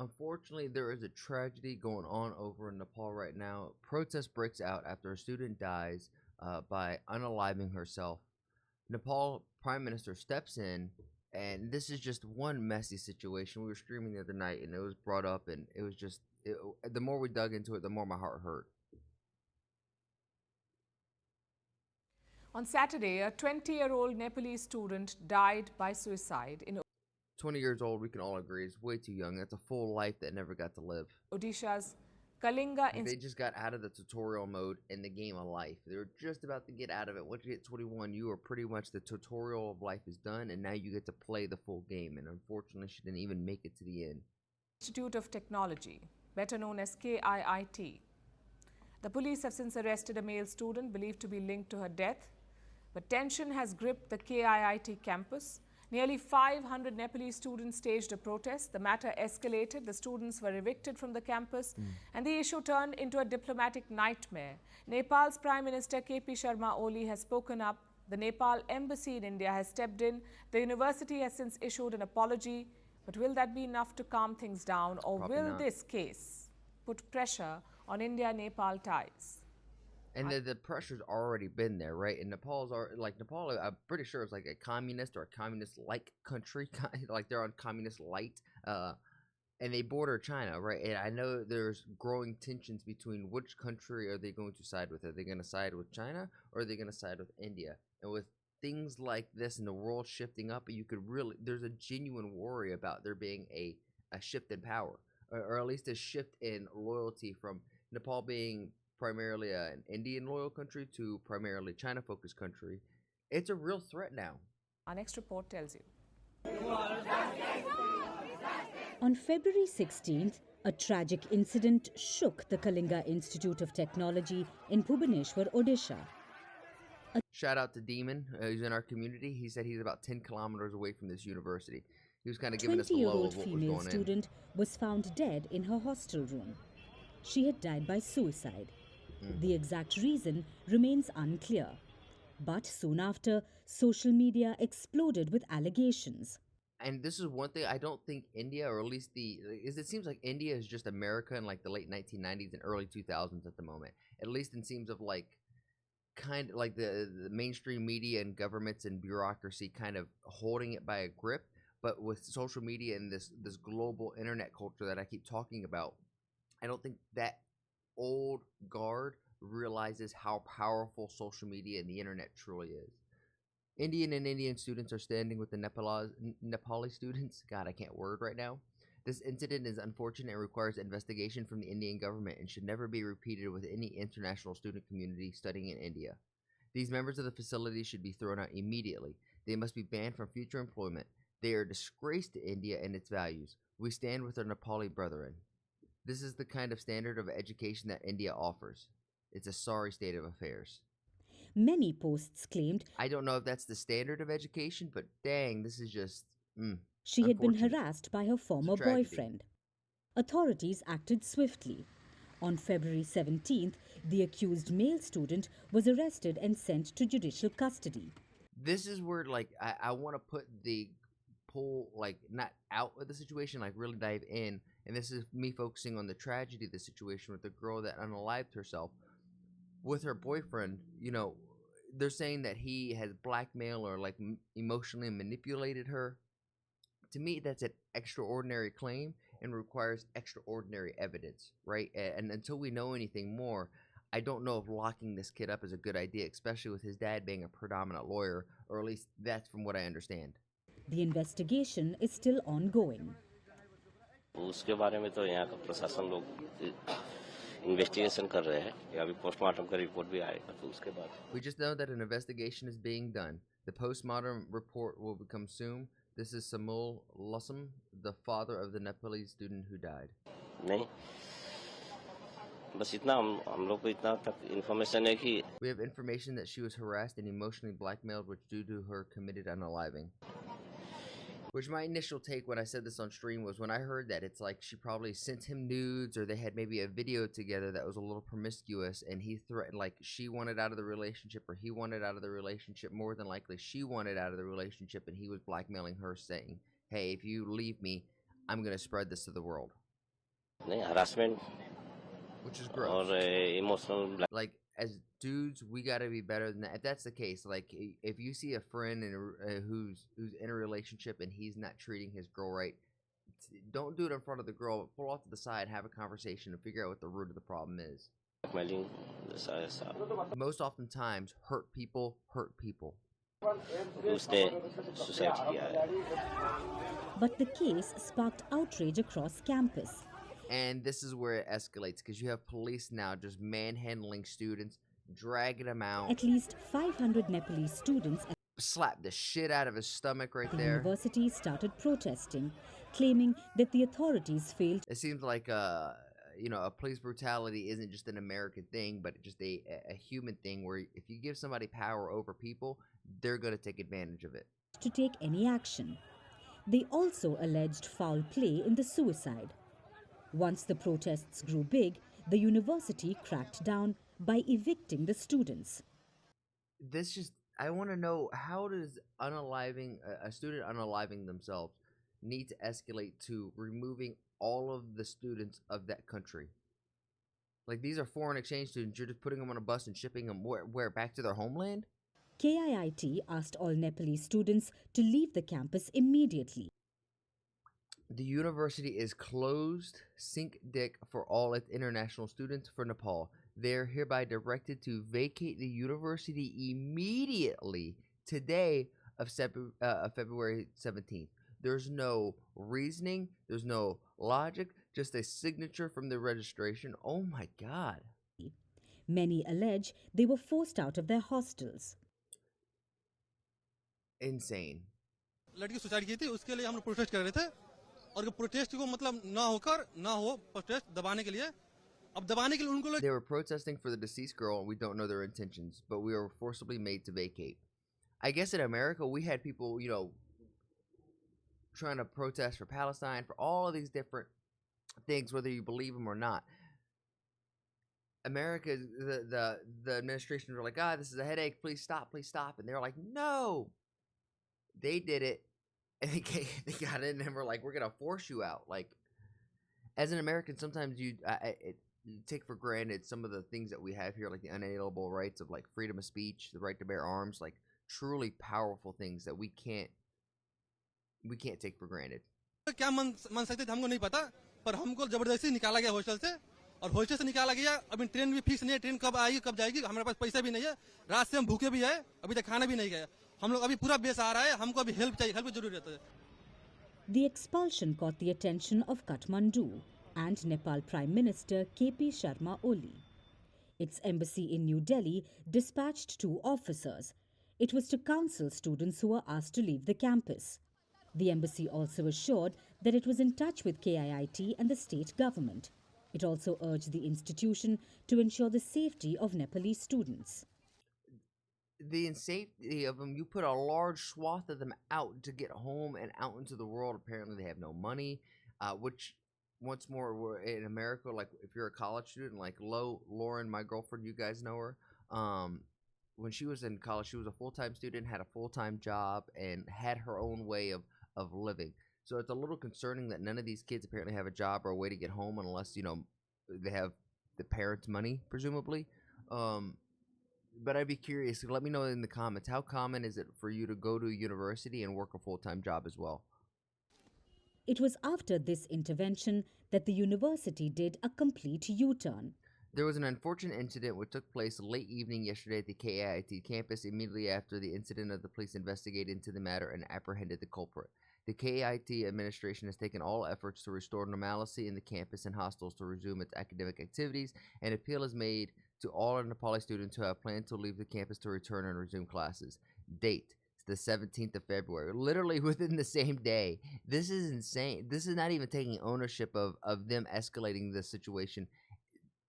Unfortunately, there is a tragedy going on over in Nepal right now. Protest breaks out after a student dies by unaliving herself. Nepal Prime Minister steps in, and this is just one messy situation. We were streaming the other night, and it was brought up, and it was just the more we dug into it, the more my heart hurt. On Saturday, a 20-year-old Nepalese student died by suicide in 20 years old, we can all agree, is way too young. That's a full life that never got to live. Odisha's Kalinga They just got out of the tutorial mode in the game of life. They were just about to get out of it. Once you hit 21, you are pretty much the tutorial of life is done, and now you get to play the full game. And unfortunately, she didn't even make it to the end. Institute of Technology, better known as KIIT. The police have since arrested a male student believed to be linked to her death. But tension has gripped the KIIT campus. Nearly 500 Nepalese students staged a protest. The matter escalated. The students were evicted from the campus, and the issue turned into a diplomatic nightmare. Nepal's Prime Minister KP Sharma Oli has spoken up. The Nepal embassy in India has stepped in. The university has since issued an apology. But will that be enough to calm things down, or will this case put pressure on India-Nepal ties? And the pressure's already been there, right? And Nepal, I'm pretty sure it's like a communist or a communist-like country, like they're on communist light, and they border China, right? And I know there's growing tensions between which country are they going to side with? Are they going to side with China, or are they going to side with India? And with things like this and the world shifting up, there's a genuine worry about there being a shift in power, or at least a shift in loyalty from Nepal being primarily an Indian loyal country to primarily China-focused country. It's a real threat now. Our next report tells you. On February 16th, a tragic incident shook the Kalinga Institute of Technology in Bhubaneswar, Odisha. Shout out to Demon, who's in our community. He said he's about 10 kilometers away from this university. He was kind of giving us the low of what was going on. A 20-year-old female student was found dead in her hostel room. She had died by suicide. The exact reason remains unclear. But soon after, social media exploded with allegations. And this is one thing I don't think India, or at least it seems like India is just America in like the late 1990s and early 2000s at the moment. At least in seems of like kind of like the mainstream media and governments and bureaucracy kind of holding it by a grip. But with social media and this global internet culture that I keep talking about, I don't think that old guard realizes how powerful social media and the internet truly is. Indian students are standing with the Nepali students. God, I can't word right now. This incident is unfortunate and requires investigation from the Indian government and should never be repeated with any international student community studying in India. These members of the facility should be thrown out immediately. They must be banned from future employment. They are a disgrace to India and its values. We stand with our Nepali brethren. This is the kind of standard of education that India offers. It's a sorry state of affairs. Many posts claimed I don't know if that's the standard of education, but dang, this is just she had been harassed by her former boyfriend. Authorities acted swiftly. On February 17th, the accused male student was arrested and sent to judicial custody. This is where, like, I want to put the pull, like, not out of the situation, like, really dive in. And this is me focusing on the tragedy of the situation with the girl that unalived herself with her boyfriend. You know, they're saying that he has blackmailed or, like, emotionally manipulated her. To me, that's an extraordinary claim and requires extraordinary evidence, right? And until we know anything more, I don't know if locking this kid up is a good idea, especially with his dad being a predominant lawyer, or at least that's from what I understand. The investigation is still ongoing. उसके बारे में तो यहाँ का प्रशासन लोग investigation कर रहे हैं या अभी पोस्टमार्टम का रिपोर्ट भी आएगा तो उसके बाद We just know that an investigation is being done. The postmortem report will become soon. This is Samul Lasam, the father of the Nepalese student who died. नहीं बस इतना हम लोग को इतना तक इन्फॉर्मेशन है कि We have information that she was harassed and emotionally blackmailed, which due to her committed unaliving. Which my initial take when I said this on stream was when I heard that it's like she probably sent him nudes, or they had maybe a video together that was a little promiscuous, and he threatened, like, she wanted out of the relationship or he wanted out of the relationship. More than likely she wanted out of the relationship, and he was blackmailing her saying, hey, if you leave me, I'm going to spread this to the world. नहीं harassment which is और gross. Emotional Like as dudes, we gotta be better than that. If that's the case, like if you see a friend who's in a relationship and he's not treating his girl right, don't do it in front of the girl. But pull off to the side, have a conversation, and figure out what the root of the problem is. Blackmailing जैसा ऐसा Most oftentimes, hurt people hurt people. उसने suicide किया है But the case sparked outrage across campus. And this is where it escalates because you have police now just manhandling students, dragging them out, At least 500 Nepalese students at slap the shit out of his stomach right the there. university started protesting, claiming that the authorities failed It seems like a police brutality isn't just an American thing, but just a human thing where if you give somebody power over people, they're going to take advantage of it. to take any action. They also alleged foul play in the suicide. Once the protests grew big, the university cracked down by evicting the students. I want to know, how does a student unaliving themselves need to escalate to removing all of the students of that country? Like, these are foreign exchange students. You're just putting them on a bus and shipping them where back to their homeland? KIIT asked all Nepalese students to leave the campus immediately. The university is closed, sink dick for all its international students for Nepal. They are hereby directed to vacate the university immediately today of February 17th. There's no reasoning, there's no logic, just a signature from the registration. Oh my God. Many allege they were forced out of their hostels. Insane. लड़की suicide की थी उसके लिए हम लोग protest कर रहे थे और प्रोटेस्ट को मतलब ना हो प्रोटेस्ट दबाने के लिए अब दबाने के लिए उनको They were protesting for the deceased girl and we don't know their intentions, but we were forcibly made to vacate. I guess in America we had people, trying to protest for Palestine, for all of these different things, whether you believe them or not. America, the administration were like, this is a headache, please stop, and they're like, no. They did it, and they got in and were like, we're gonna force you out. Like, as an American, sometimes you take for granted some of the things that we have here, like the unalienable rights of like freedom of speech, the right to bear arms, like truly powerful things that we can't take for granted. क्या मन सकते थे हमको नहीं पता पर हमको जबरदस्ती निकाला गया हॉस्टल से और हॉस्टल से निकाला गया अभी ट्रेन भी फिक्स नहीं है ट्रेन कब आएगी कब जाएगी हमारे पास पैसा भी नहीं है रात से हम भूखे भी है अभी तक खाना भी नहीं गया हम लोग अभी पूरा बेसहारा है हमको अभी हेल्प चाहिए हेल्प की जरूरत है The expulsion caught the attention of Kathmandu and Nepal Prime Minister KP Sharma Oli. Its embassy in New Delhi dispatched 2 officers. It was to counsel students who were asked to leave the campus. The embassy also assured that it was in touch with KIIT and the state government. It also urged the institution to ensure the safety of Nepalese students. The insafety of them, you put a large swath of them out to get home and out into the world. Apparently they have no money, which once more, we're in America, like if you're a college student, like Lauren, my girlfriend, you guys know her, when she was in college, she was a full-time student, had a full-time job, and had her own way of living. So it's a little concerning that none of these kids apparently have a job or a way to get home unless, they have the parents' money, presumably. But I'd be curious. Let me know in the comments, how common is it for you to go to a university and work a full-time job as well? It was after this intervention that the university did a complete U-turn. There was an unfortunate incident which took place late evening yesterday at the KIIT campus. Immediately after the incident, the police investigated into the matter and apprehended the culprit. The KIIT administration has taken all efforts to restore normalcy in the campus and hostels to resume its academic activities. An appeal is made to all Nepali students who have planned to leave the campus to return and resume classes. Date: the 17th of February, literally within the same day. This is insane. This is not even taking ownership of them escalating the situation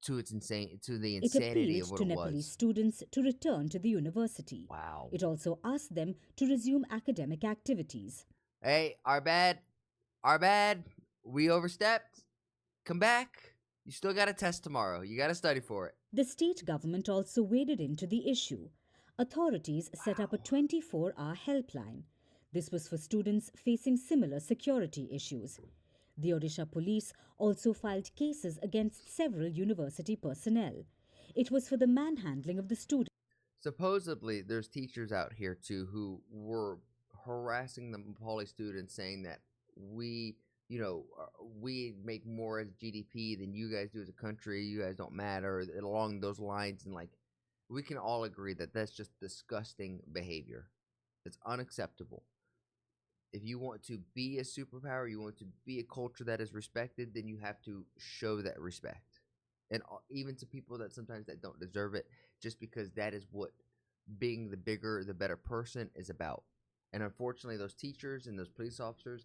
to the insanity of what it was. It appealed to Nepalese students to return to the university. Wow. It also asked them to resume academic activities. Hey, our bad. We overstepped. Come back. You still got a test tomorrow. You got to study for it. The state government also waded into the issue. Authorities set up a 24-hour helpline. This was for students facing similar security issues. The Odisha police also filed cases against several university personnel. It was for the manhandling of the student. Supposedly, there's teachers out here too who were harassing the Nepali students, saying that we, we make more as GDP than you guys do as a country. You guys don't matter, along those lines, and like we can all agree that that's just disgusting behavior. It's unacceptable. If you want to be a superpower, you want to be a culture that is respected, then you have to show that respect, and even to people that sometimes that don't deserve it, just because that is what being the bigger, the better person is about. And unfortunately, those teachers and those police officers,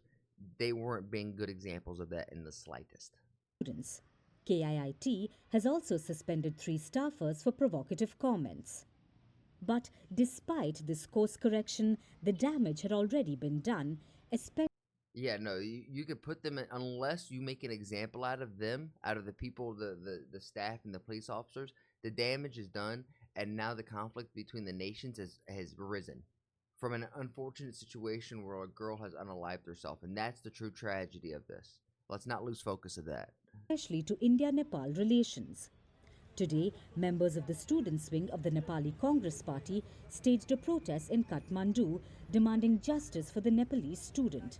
they weren't being good examples of that in the slightest. Students. KIIT has also suspended 3 staffers for provocative comments. But despite this course correction, the damage had already been done, especially. Yeah, no, you could put them in, unless you make an example out of them, out of the people, the staff and the police officers, the damage is done, and now the conflict between the nations has risen from an unfortunate situation where a girl has unalived herself, and that's the true tragedy of this. Let's not lose focus of that. Especially to India-Nepal relations. Today, members of the students' wing of the Nepali Congress Party staged a protest in Kathmandu demanding justice for the Nepalese student.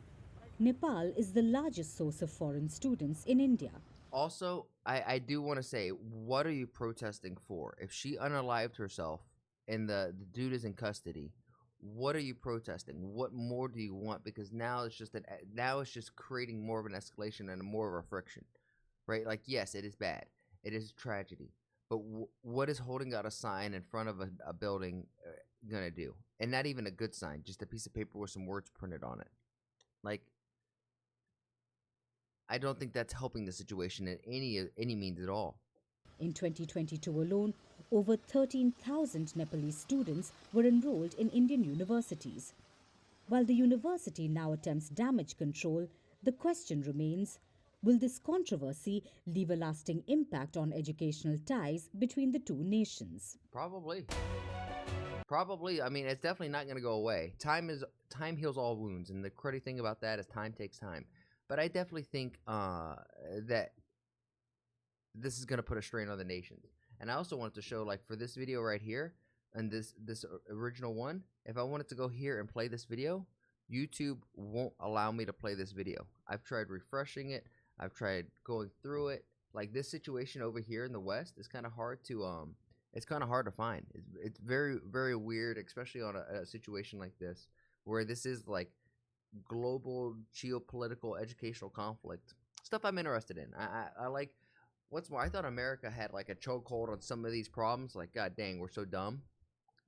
Nepal is the largest source of foreign students in India. Also, I do want to say, what are you protesting for? If she unalived herself and the dude is in custody, what are you protesting? What more do you want? Because now it's just creating more of an escalation and more of a friction, right? Like, yes, it is bad, it is a tragedy, but what is holding out a sign in front of a building gonna do? And not even a good sign, just a piece of paper with some words printed on it. Like, I don't think that's helping the situation in any means at all. In 2022 alone, over 13,000 Nepalese students were enrolled in Indian universities. While the university now attempts damage control, the question remains, will this controversy leave a lasting impact on educational ties between the two nations? Probably. I mean, it's definitely not going to go away. Time heals all wounds, and the crazy thing about that is time takes time. But I definitely think that this is going to put a strain on the nations. And I also wanted to show, like, for this video right here, and this original one, if I wanted to go here and play this video, YouTube won't allow me to play this video. I've tried refreshing it. I've tried going through it. Like, this situation over here in the West is kind of hard to find. It's very, very weird, especially on a situation like this, where this is like global geopolitical educational conflict stuff I'm interested in. I like. What's more, I thought America had like a chokehold on some of these problems. Like, god dang, we're so dumb.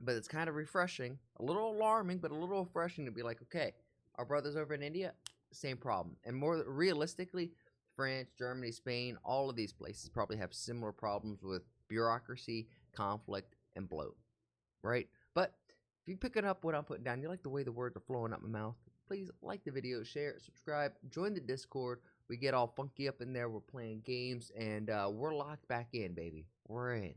But it's kind of refreshing, a little alarming, but a little refreshing to be like, okay, our brothers over in India, same problem. And more realistically, France, Germany, Spain, all of these places probably have similar problems with bureaucracy, conflict, and bloat, right? But if you picking up what I'm putting down, you like the way the words are flowing out my mouth, please like the video, share it, subscribe, join the Discord. We get all funky up in there. We're playing games, and we're locked back in, baby. We're in.